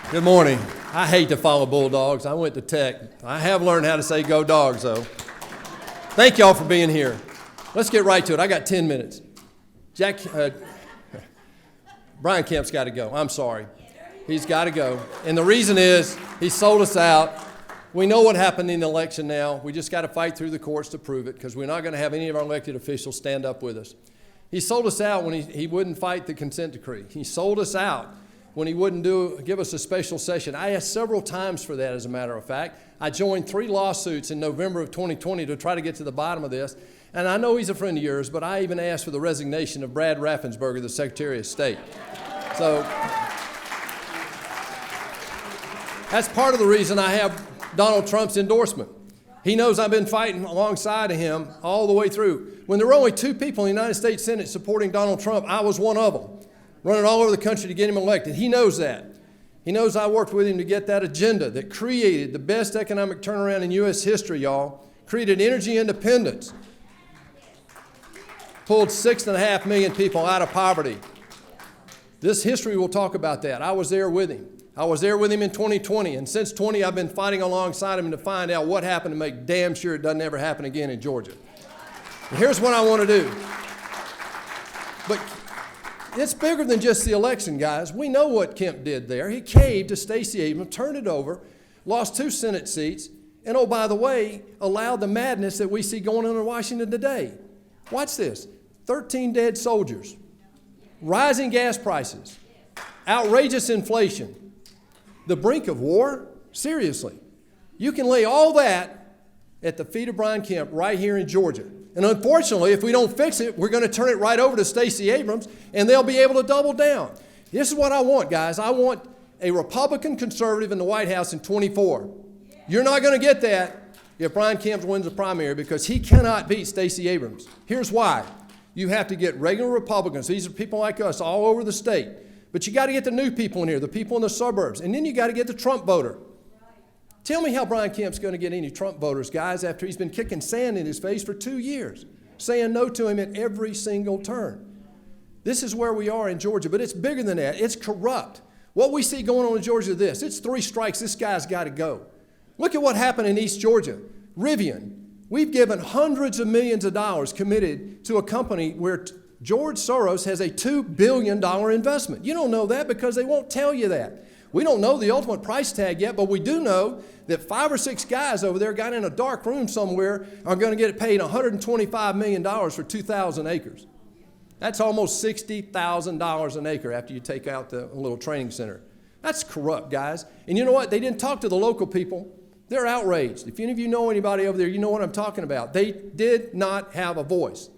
Good morning. I hate to follow Bulldogs. I went to Tech. I have learned how to say go Dogs, though. Thank y'all for being here. Let's get right to it. I got 10 minutes. Brian Kemp's got to go. I'm sorry. He's got to go. And the reason is he sold us out. We know what happened in the election now. We just got to fight through the courts to prove it because we're not going to have any of our elected officials stand up with us. He sold us out when he wouldn't fight the consent decree. He sold us out when he wouldn't give us a special session. I asked several times for that, as a matter of fact. I joined 3 lawsuits in November of 2020 to try to get to the bottom of this. And I know he's a friend of yours, but I even asked for the resignation of Brad Raffensperger, the Secretary of State. So that's part of the reason I have Donald Trump's endorsement. He knows I've been fighting alongside of him all the way through. When there were only 2 people in the United States Senate supporting Donald Trump, I was one of them, running all over the country to get him elected. He knows that. He knows I worked with him to get that agenda that created the best economic turnaround in U.S. history, y'all. Created energy independence. Pulled 6.5 million people out of poverty. This history will talk about that. I was there with him. I was there with him in 2020, and since 20, I've been fighting alongside him to find out what happened to make damn sure it doesn't ever happen again in Georgia. And here's what I want to do. But it's bigger than just the election, guys. We know what Kemp did there. He caved to Stacey Abrams, turned it over, lost 2 Senate seats, and oh, by the way, allowed the madness that we see going on in Washington today. Watch this. 13 dead soldiers, rising gas prices, outrageous inflation, the brink of war? Seriously. You can lay all that at the feet of Brian Kemp right here in Georgia. And unfortunately, if we don't fix it, we're going to turn it right over to Stacey Abrams, and they'll be able to double down. This is what I want, guys. I want a Republican conservative in the White House in 24. You're not going to get that if Brian Kemp wins the primary because he cannot beat Stacey Abrams. Here's why. You have to get regular Republicans. These are people like us all over the state. But you got to get the new people in here, the people in the suburbs. And then you got to get the Trump voter. Tell me how Brian Kemp's going to get any Trump voters, guys, after he's been kicking sand in his face for 2 years, saying no to him at every single turn. This is where we are in Georgia, but it's bigger than that. It's corrupt. What we see going on in Georgia is this. It's 3 strikes. This guy's got to go. Look at what happened in East Georgia. Rivian. We've given hundreds of millions of dollars committed to a company where George Soros has a $2 billion investment. You don't know that because they won't tell you that. We don't know the ultimate price tag yet, but we do know that 5 or 6 guys over there got in a dark room somewhere are going to get paid $125 million for 2,000 acres. That's almost $60,000 an acre after you take out the little training center. That's corrupt, guys. And you know what? They didn't talk to the local people. They're outraged. If any of you know anybody over there, you know what I'm talking about. They did not have a voice.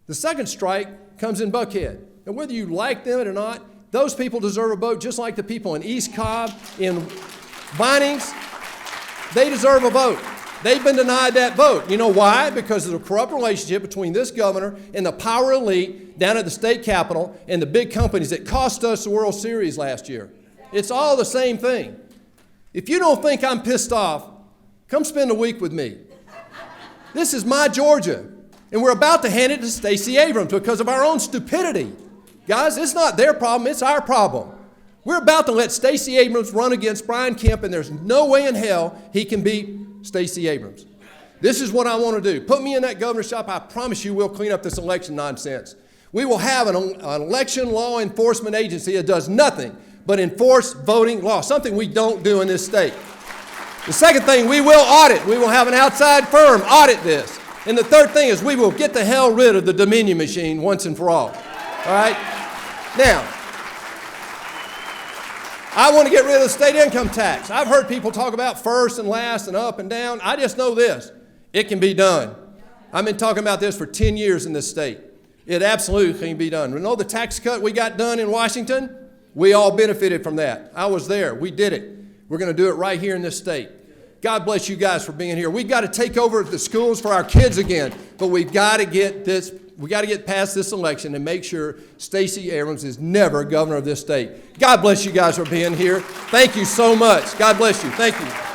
The second strike comes in Buckhead. And whether you like them or not, those people deserve a vote just like the people in East Cobb, in Vinings. They deserve a vote. They've been denied that vote. You know why? Because of the corrupt relationship between this governor and the power elite down at the state capitol and the big companies that cost us the World Series last year. It's all the same thing. If you don't think I'm pissed off, come spend a week with me. This is my Georgia. And we're about to hand it to Stacey Abrams because of our own stupidity. Guys, it's not their problem, it's our problem. We're about to let Stacey Abrams run against Brian Kemp, and there's no way in hell he can beat Stacey Abrams. This is what I want to do. Put me in that governor's shop. I promise you we'll clean up this election nonsense. We will have an election law enforcement agency that does nothing but enforce voting law, something we don't do in this state. The second thing, we will audit. We will have an outside firm audit this. And the third thing is we will get the hell rid of the Dominion machine once and for all. All right? Now, I want to get rid of the state income tax. I've heard people talk about first and last and up and down. I just know this. It can be done. I've been talking about this for 10 years in this state. It absolutely can be done. You know the tax cut we got done in Washington? We all benefited from that. I was there. We did it. We're going to do it right here in this state. God bless you guys for being here. We've got to take over the schools for our kids again, but we've got to get this. We got to get past this election and make sure Stacey Abrams is never governor of this state. God bless you guys for being here. Thank you so much. God bless you. Thank you.